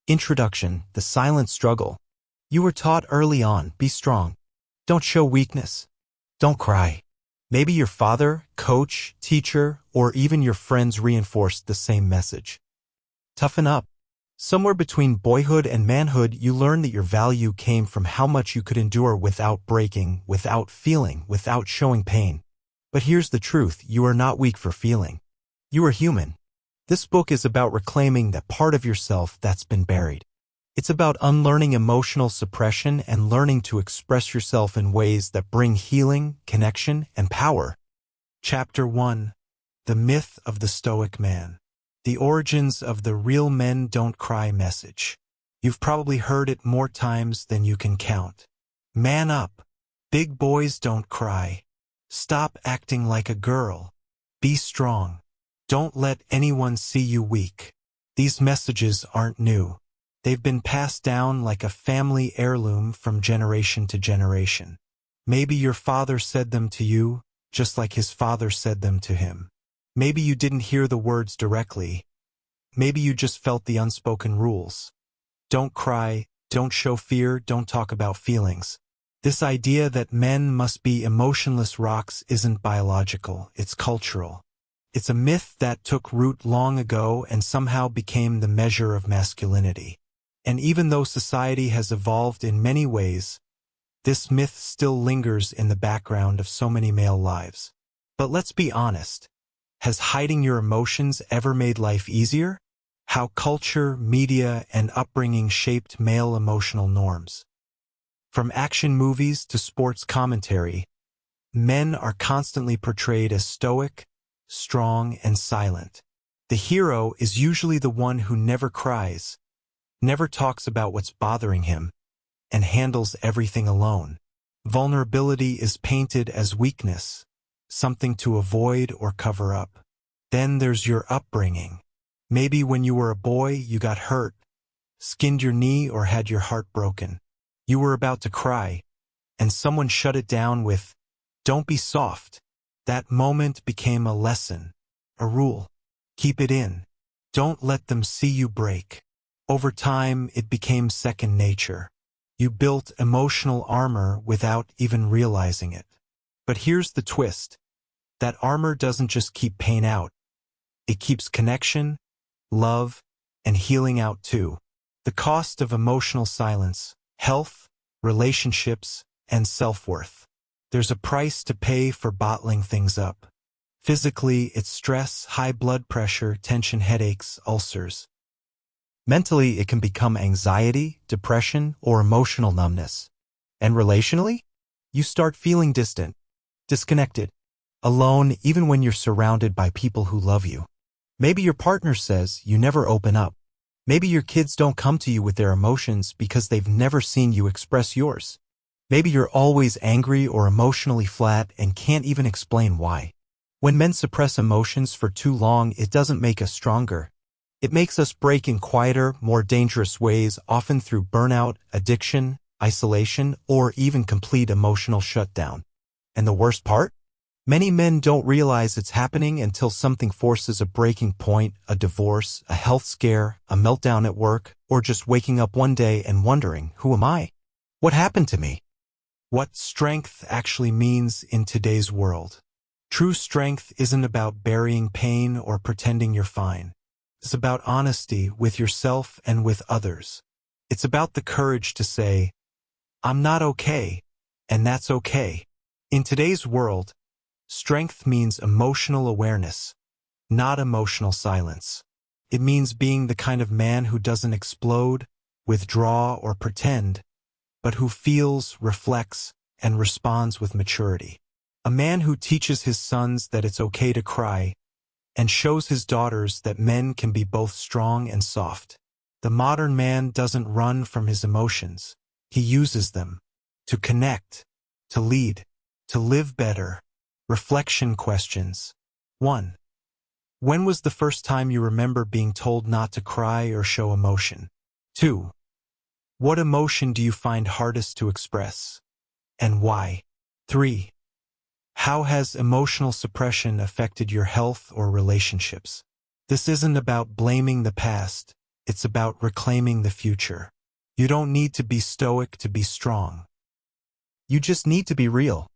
Introduction, the silent struggle. You were taught early on, be strong. Don't show weakness. Don't cry. Maybe your father, coach, teacher, or even your friends reinforced the same message. Toughen up. Somewhere between boyhood and manhood, you learn that your value came from how much you could endure without breaking, without feeling, without showing pain. But here's the truth, you are not weak for feeling. You are human. This book is about reclaiming that part of yourself that's been buried. It's about unlearning emotional suppression and learning to express yourself in ways that bring healing, connection, and power. Chapter 1. The Myth of the Stoic Man. The origins of the real men don't cry message. You've probably heard it more times than you can count. Man up. Big boys don't cry. Stop acting like a girl. Be strong. Don't let anyone see you weak. These messages aren't new. They've been passed down like a family heirloom from generation to generation. Maybe your father said them to you, just like his father said them to him. Maybe you didn't hear the words directly. Maybe you just felt the unspoken rules. Don't cry, don't show fear, don't talk about feelings. This idea that men must be emotionless rocks isn't biological, it's cultural. It's a myth that took root long ago and somehow became the measure of masculinity. And even though society has evolved in many ways, this myth still lingers in the background of so many male lives. But let's be honest. Has hiding your emotions ever made life easier? How culture, media, and upbringing shaped male emotional norms. From action movies to sports commentary, men are constantly portrayed as stoic, strong, and silent. The hero is usually the one who never cries, never talks about what's bothering him, and handles everything alone. Vulnerability is painted as weakness, something to avoid or cover up. Then there's your upbringing. Maybe when you were a boy, you got hurt, skinned your knee, or had your heart broken. You were about to cry, and someone shut it down with, "Don't be soft." That moment became a lesson, a rule. Keep it in. Don't let them see you break. Over time, it became second nature. You built emotional armor without even realizing it. But here's the twist. That armor doesn't just keep pain out. It keeps connection, love, and healing out too. The cost of emotional silence, health, relationships, and self-worth. There's a price to pay for bottling things up. Physically, it's stress, high blood pressure, tension, headaches, ulcers. Mentally, it can become anxiety, depression, or emotional numbness. And relationally, you start feeling distant, disconnected, alone even when you're surrounded by people who love you. Maybe your partner says you never open up. Maybe your kids don't come to you with their emotions because they've never seen you express yours. Maybe you're always angry or emotionally flat and can't even explain why. When men suppress emotions for too long, it doesn't make us stronger. It makes us break in quieter, more dangerous ways, often through burnout, addiction, isolation, or even complete emotional shutdown. And the worst part? Many men don't realize it's happening until something forces a breaking point, a divorce, a health scare, a meltdown at work, or just waking up one day and wondering, who am I? What happened to me? What strength actually means in today's world. True strength isn't about burying pain or pretending you're fine. It's about honesty with yourself and with others. It's about the courage to say, I'm not okay, and that's okay. In today's world, strength means emotional awareness, not emotional silence. It means being the kind of man who doesn't explode, withdraw, or pretend, but who feels, reflects, and responds with maturity. A man who teaches his sons that it's okay to cry, and shows his daughters that men can be both strong and soft. The modern man doesn't run from his emotions. He uses them to connect, to lead, to live better. Reflection questions. 1. When was the first time you remember being told not to cry or show emotion? 2. What emotion do you find hardest to express? And why? 3. How has emotional suppression affected your health or relationships? This isn't about blaming the past. It's about reclaiming the future. You don't need to be stoic to be strong. You just need to be real.